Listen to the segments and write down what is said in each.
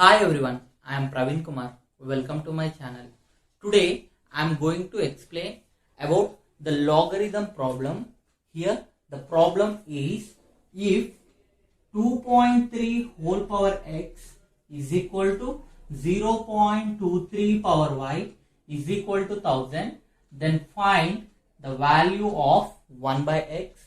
Hi everyone, I am Praveen Kumar. Welcome to my channel. Today I am going to explain about the logarithm problem. Here the problem is if 2.3 whole power x is equal to 0.23 power y is equal to 1000, then find the value of 1 by x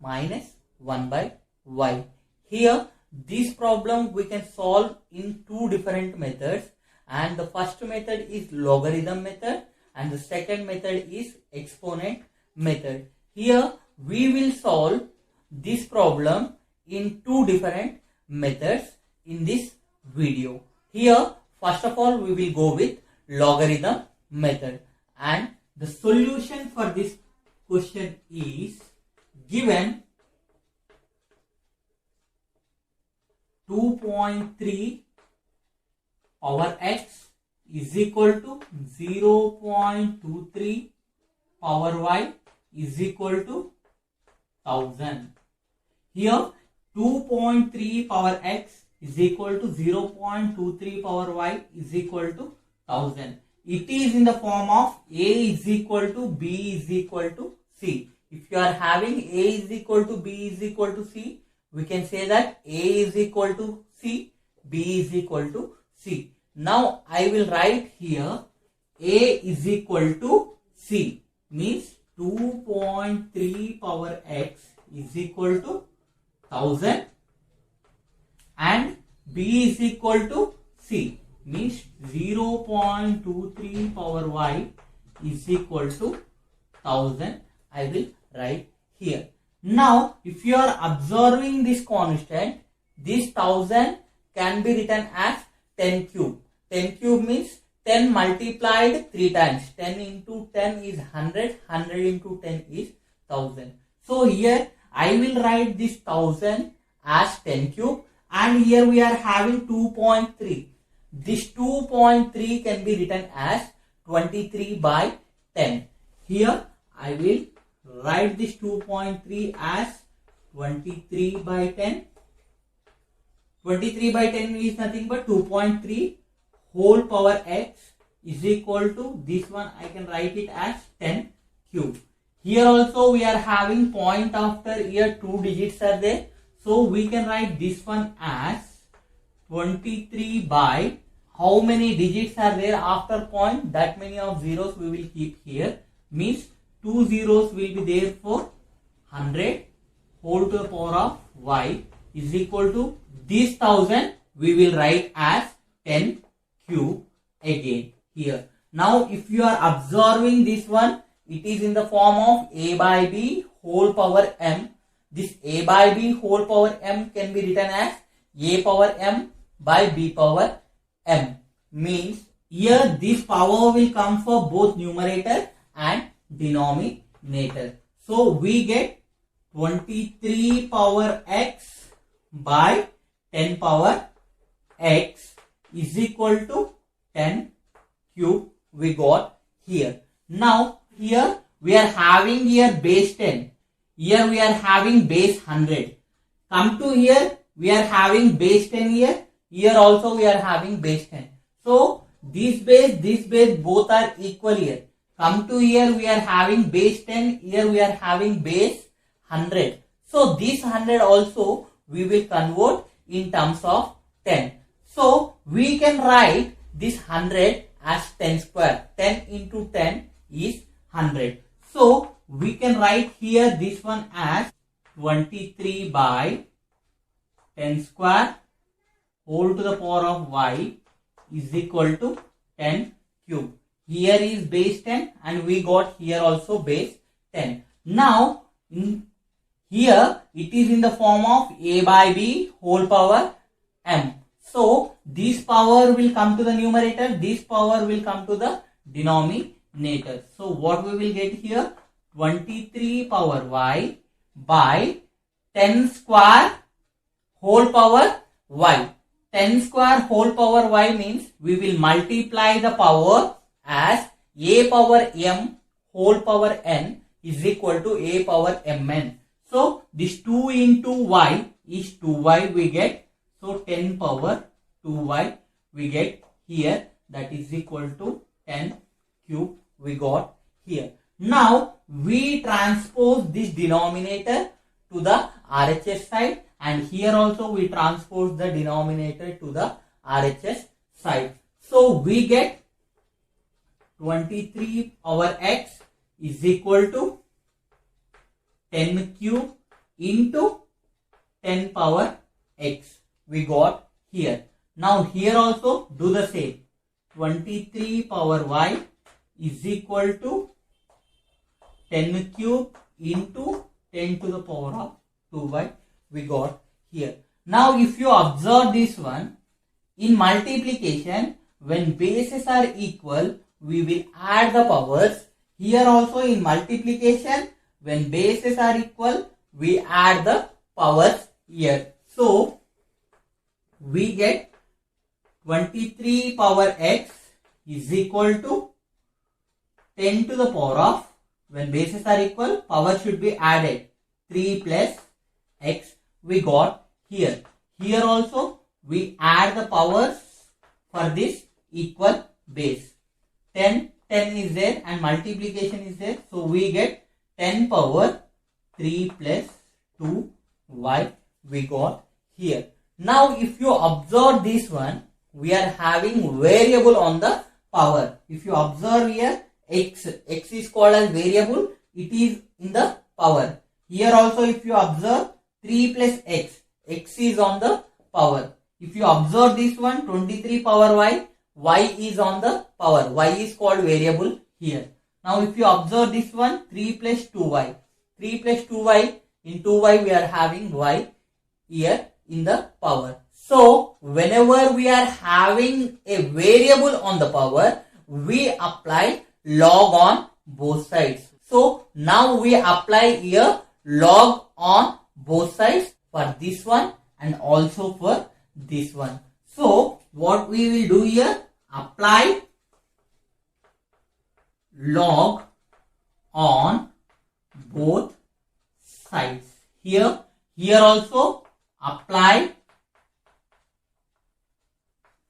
minus 1 by y. Here this problem we can solve in two different methods, and the first method is logarithm method and the second method is exponent method. Here we will solve this problem in two different methods in this video. Here first of all we will go with logarithm method, and the solution for this question is given 2.3 power x is equal to 0.23 power y is equal to 1000. Here 2.3 power x is equal to 0.23 power y is equal to 1000. It is in the form of a is equal to b is equal to c. If you are having a is equal to b is equal to c, we can say that a is equal to c, b is equal to c. Now I will write here a is equal to c, means 2.3 power x is equal to 1000, and b is equal to c, means 0.23 power y is equal to 1000. I will write here. Now, if you are observing this constant, this 1000 can be written as 10 cube. 10 cube means 10 multiplied 3 times. 10 into 10 is 100. 100 into 10 is 1000. So, here I will write this 1000 as 10 cube, and here we are having 2.3. This 2.3 can be written as 23 by 10. Here I will write this 2.3 as 23 by 10. 23 by 10 is nothing but 2.3 whole power x is equal to this one. I can write it as 10 cube. Here also we are having point after here 2 digits are there. So we can write this one as 23 by how many digits are there after point, that many of zeros we will keep here, means 2 zeros will be there for 100 whole to the power of y is equal to this 1000 we will write as 10 cube again here. Now if you are observing this one, it is in the form of a by b whole power m. This a by b whole power m can be written as a power m by b power m, means here this power will come for both numerator and denominator. So we get 23 power x by 10 power x is equal to 10 cube we got here. Now here we are having here base 10. Here we are having base 100. Come to here we are having base 10 here. Here also we are having base 10. So this base both are equal here. Come to here we are having base 10, here we are having base 100. So this 100 also we will convert in terms of 10. So we can write this 100 as 10 square. 10 into 10 is 100. So we can write here this one as 23 by 10 square whole to the power of y is equal to 10 cube. Here is base 10 and we got here also base 10. Now here it is in the form of a by b whole power m. So this power will come to the numerator, this power will come to the denominator. So what we will get here? 23 power y by 10 square whole power y. 10 square whole power y means we will multiply the power as a power m whole power n is equal to a power mn. So this 2 into y is 2y we get. So 10 power 2y we get here, that is equal to 10 cube we got here. Now we transpose this denominator to the RHS side, and here also we transpose the denominator to the RHS side. So we get 23 power x is equal to 10 cube into 10 power x we got here. Now here also do the same. 23 power y is equal to 10 cube into 10 to the power of 2y we got here. Now if you observe this one, in multiplication, when bases are equal, we will add the powers. Here also in multiplication, when bases are equal, we add the powers here. So we get 23 power x is equal to 10 to the power of, when bases are equal, power should be added, 3 plus x we got here. Here also we add the powers for this equal base. 10 is there and multiplication is there. So we get 10 power 3 plus 2y we got here. Now if you observe this one, we are having variable on the power. If you observe here, x is called as variable, it is in the power. Here also if you observe 3 plus x is on the power. If you observe this one, 23 power y is on the power. Y is called variable here. Now if you observe this one, 3 plus 2y. 3 plus 2y, in 2y we are having y here in the power. So whenever we are having a variable on the power, we apply log on both sides. So now we apply here log on both sides for this one and also for this one. So what we will do here, apply log on both sides. Here also apply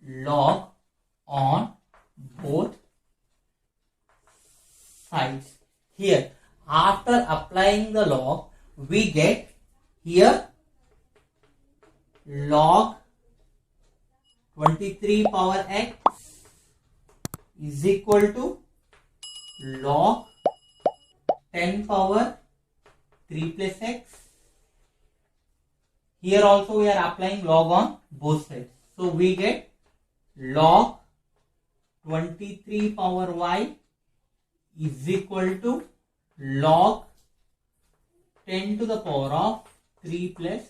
log on both sides. Here after applying the log, we get here log 23 power x is equal to log 10 power 3 plus x. Here also we are applying log on both sides. So we get log 23 power y is equal to log 10 to the power of 3 plus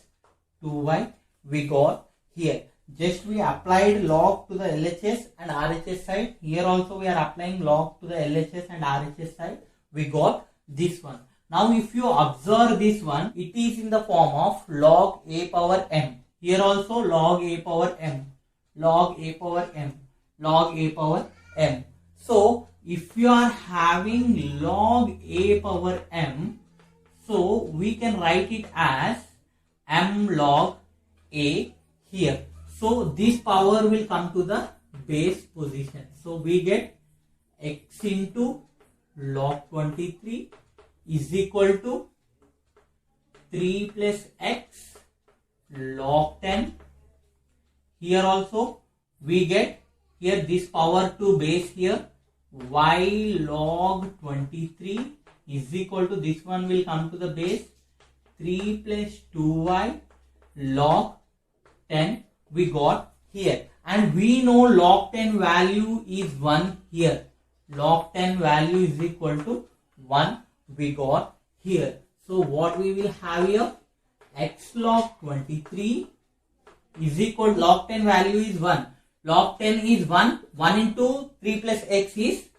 2y we got here. Just we applied log to the LHS and RHS side. Here also we are applying log to the LHS and RHS side. We got this one. Now if you observe this one, it is in the form of log a power m. Here also log a power m. Log a power m. Log a power m. So if you are having log a power m, so we can write it as m log a here. So this power will come to the base position. So we get x into log 23 is equal to 3 plus x log 10. Here also we get here this power to base here, y log 23 is equal to, this one will come to the base, 3 plus 2y log 10 we got here. And we know log 10 value is 1 here. Log 10 value is equal to 1 we got here. So what we will have here, x log 23 is equal to, log 10 value is 1. Log 10 is 1. 1 into 3 plus x is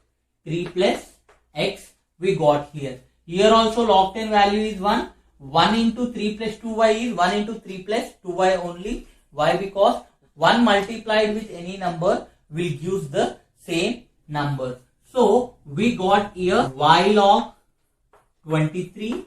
3 plus x we got here. Here also log 10 value is 1. 1 into 3 plus 2y is 1 into 3 plus 2y only. Why? Because 1 multiplied with any number will give the same number. So we got here y log 23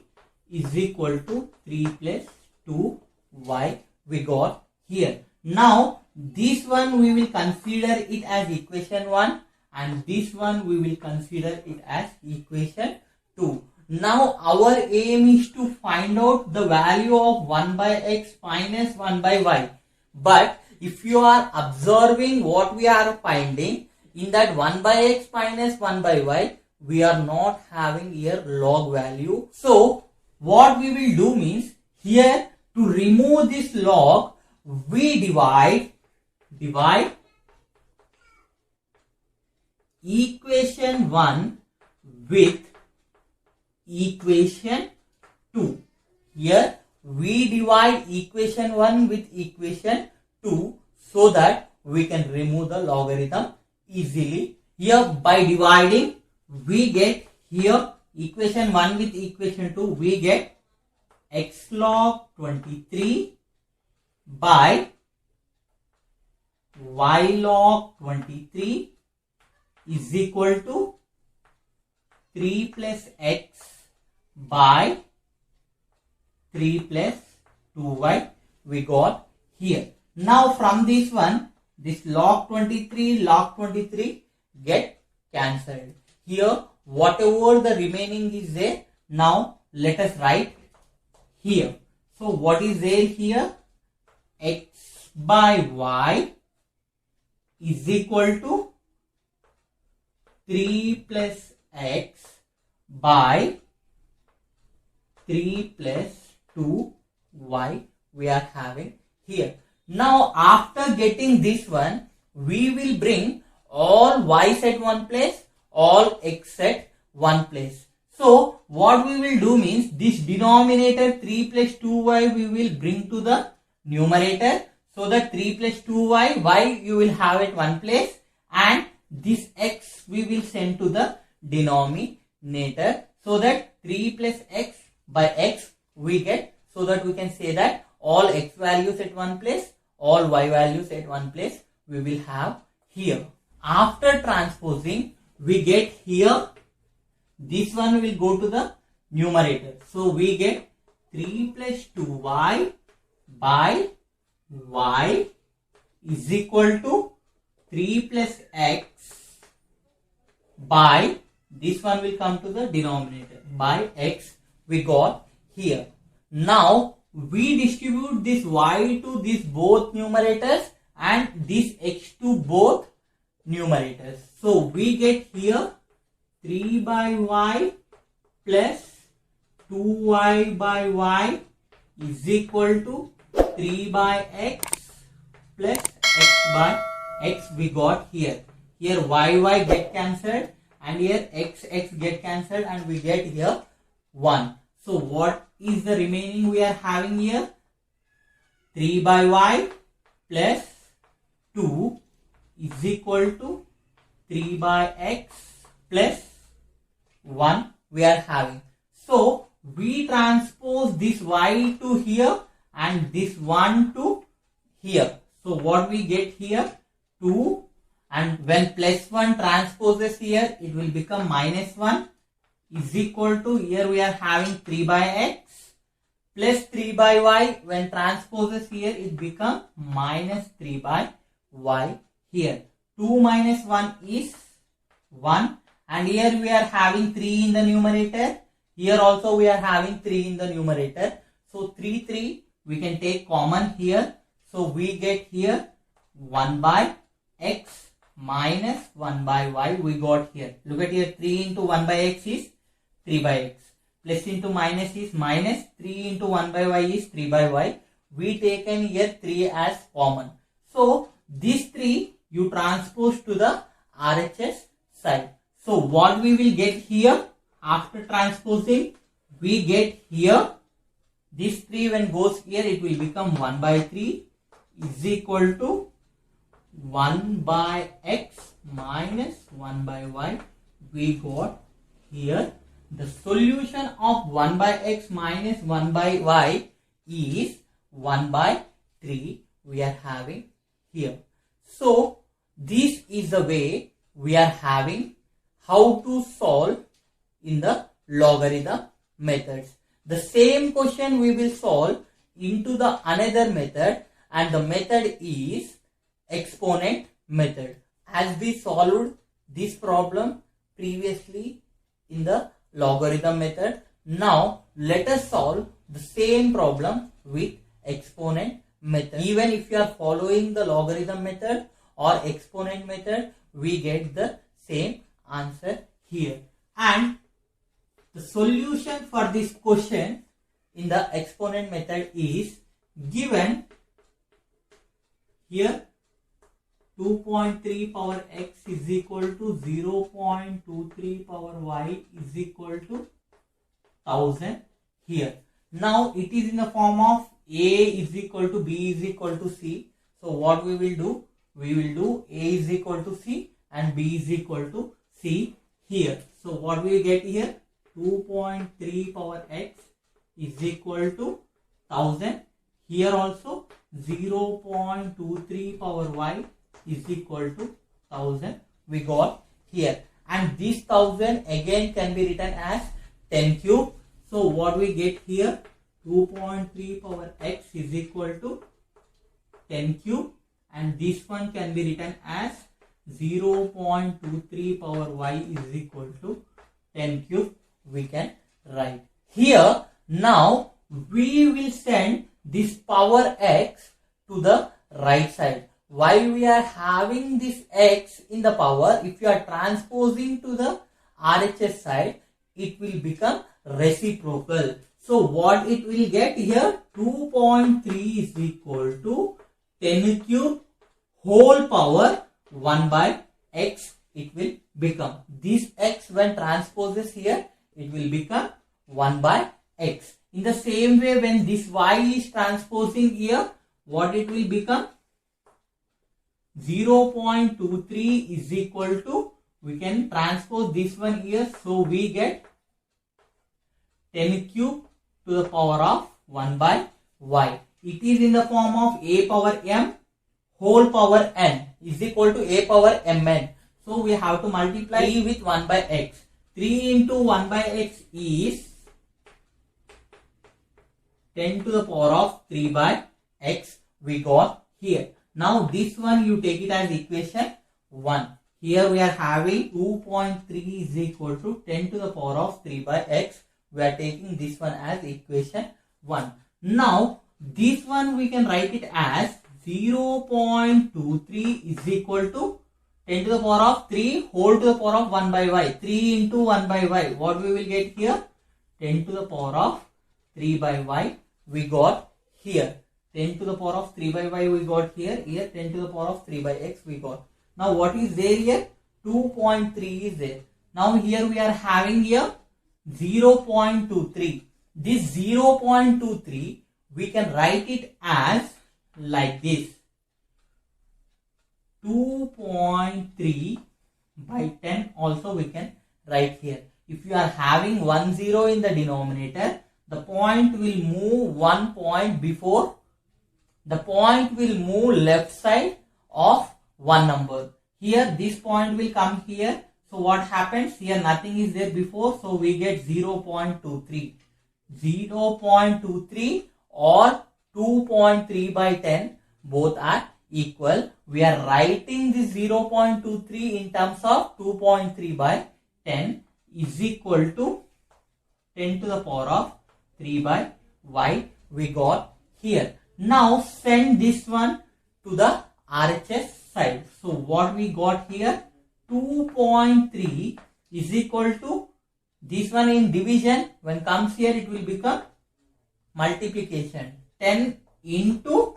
is equal to 3 plus 2y we got here. Now this one we will consider it as equation 1 and this one we will consider it as equation 2. Now our aim is to find out the value of 1 by x minus 1 by y. But if you are observing what we are finding, in that 1 by x minus 1 by y, we are not having here log value. So what we will do means, here to remove this log, we divide equation 1 with equation 2. Here we divide equation 1 with equation 2 so that we can remove the logarithm easily. Here by dividing, we get here equation 1 with equation 2, we get x log 23 by y log 23 is equal to 3 plus x by 3 plus 2y we got here. Now from this one, this log 23 get cancelled. Here whatever the remaining is there, now let us write here. So what is there here? X by y is equal to 3 plus x by 3 plus 2y we are having here. Now after getting this one, we will bring all y's at one place, all x at one place. So what we will do means, this denominator 3 plus 2y we will bring to the numerator, so that 3 plus 2y, y you will have at one place, and this x we will send to the denominator, so that 3 plus x by x we get, so that we can say that all x values at one place, all y values at one place we will have here. After transposing, we get here, this one will go to the numerator. So we get 3 plus 2y by y is equal to 3 plus x by, this one will come to the denominator, by x we got here. Now we distribute this y to these both numerators and this x to both numerators. So we get here 3 by y plus 2y by y is equal to 3 by x plus x by x we got here. Here y get cancelled and here x get cancelled, and we get here 1. So what is the remaining we are having here? 3 by y plus 2 is equal to 3 by x plus 1 we are having. So we transpose this y to here and this 1 to here. So what we get here? 2, and when plus 1 transposes here, it will become minus 1 is equal to, here we are having 3 by x plus 3 by y. When transposes here, it becomes minus 3 by y here. 2 minus 1 is 1, and here we are having 3 in the numerator. Here also we are having 3 in the numerator. So 3 we can take common here. So we get here 1 by x minus 1 by y we got here. Look at here, 3 into 1 by x is 3 by x. Plus into minus is minus, 3 into 1 by y is 3 by y. We taken here 3 as common. So this 3 you transpose to the RHS side. So what we will get here after transposing, we get here this 3 when goes here, it will become 1 by 3 is equal to 1 by x minus 1 by y we got here. The solution of 1 by x minus 1 by y is 1 by 3 we are having here. So this is the way we are having how to solve in the logarithm methods. The same question we will solve into the another method, and the method is exponent method, as we solved this problem previously in the logarithm method. Now let us solve the same problem with exponent method. Even if you are following the logarithm method or exponent method, we get the same answer here. And the solution for this question in the exponent method is given here 2.3 power x is equal to 0.23 power y is equal to 1000 here. Now it is in the form of a is equal to b is equal to c. So what we will do? We will do a is equal to c and b is equal to c here. So what we get here? 2.3 power x is equal to 1000. Here also 0.23 power y is equal to 1000 we got here. And this 1000 again can be written as 10 cube. So what we get here? 2.3 power x is equal to 10 cube, and this one can be written as 0.23 power y is equal to 10 cube we can write here. Now we will send this power x to the right side. While we are having this x in the power, if you are transposing to the RHS side, it will become reciprocal. So what it will get here? 2.3 is equal to 10 cube whole power 1 by x it will become. This x when transposes here, it will become 1 by x. In the same way, when this y is transposing here, what it will become? 0.23 is equal to, we can transpose this one here, so we get 10 cube to the power of 1 by y. It is in the form of a power m whole power n is equal to a power mn. So we have to multiply 3 with 1 by x. 3 into 1 by x is 10 to the power of 3 by x we got here. Now this one you take it as equation 1. Here we are having 2.3 is equal to 10 to the power of 3 by x. We are taking this one as equation 1. Now this one we can write it as 0.23 is equal to 10 to the power of 3 whole to the power of 1 by y. 3 into 1 by y. What we will get here? 10 to the power of 3 by y we got here. 10 to the power of 3 by y we got here. Here 10 to the power of 3 by x we got. Now what is there here? 2.3 is there. Now here we are having here 0.23. This 0.23 we can write it as like this. 2.3 by 10 also we can write here. If you are having 1 0 in the denominator, the point will move 1 point before. The point will move left side of one number. Here this point will come here. So what happens? Here nothing is there before. So we get 0.23. 0.23 or 2.3 by 10 both are equal. We are writing this 0.23 in terms of 2.3 by 10 is equal to 10 to the power of 3 by y we got here. Now send this one to the RHS side. So what we got here? 2.3 is equal to this one in division. When comes here, it will become multiplication. 10 into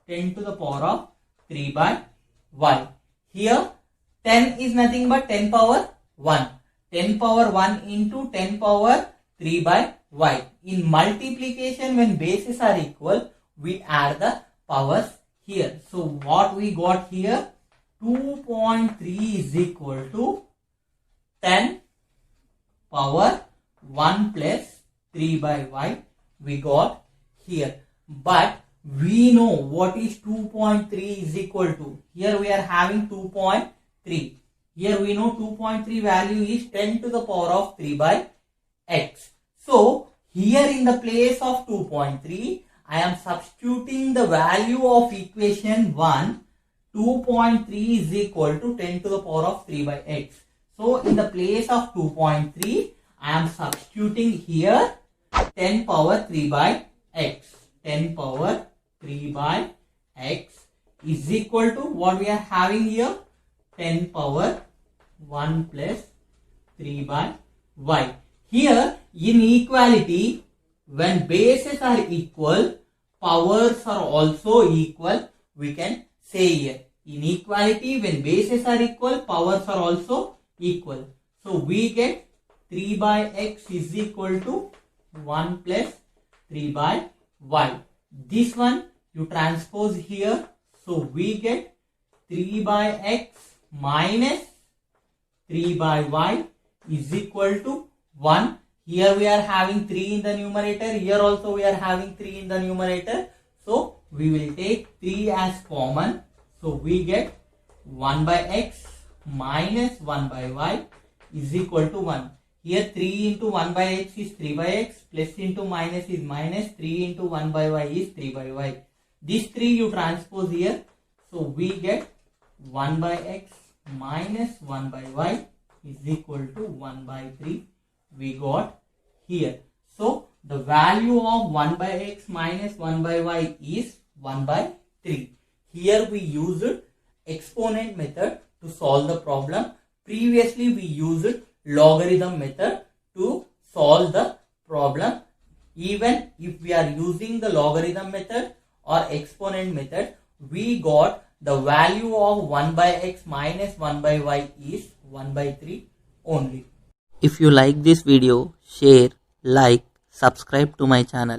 10 to the power of 3 by y. Here 10 is nothing but 10 power 1. 10 power 1 into 10 power 3 by y. In multiplication, when bases are equal, we add the powers here. So what we got here? 2.3 is equal to 10 power 1 plus 3 by y we got here. But we know what is 2.3 is equal to. Here we are having 2.3. Here we know 2.3 value is 10 to the power of 3 by x. So here in the place of 2.3, I am substituting the value of equation 1 2.3 is equal to 10 to the power of 3 by x. So in the place of 2.3, I am substituting here 10 power 3 by x. 10 power 3 by x is equal to what we are having here, 10 power 1 plus 3 by y. Here in equality, when bases are equal, powers are also equal, we can say here. Inequality, when bases are equal, powers are also equal. So we get 3 by x is equal to 1 plus 3 by y. This one you transpose here. So we get 3 by x minus 3 by y is equal to 1. Here we are having 3 in the numerator. Here also we are having 3 in the numerator. So we will take 3 as common. So we get 1 by x minus 1 by y is equal to 1. Here 3 into 1 by x is 3 by x, plus into minus is minus, 3 into 1 by y is 3 by y. This 3 you transpose here. So we get 1 by x minus 1 by y is equal to 1 by 3. We got here. So the value of 1 by x minus 1 by y is 1 by 3. Here we used exponent method to solve the problem. Previously we used logarithm method to solve the problem. Even if we are using the logarithm method or exponent method, we got the value of 1 by x minus 1 by y is 1 by 3 only. If you like this video, share, like, subscribe to my channel.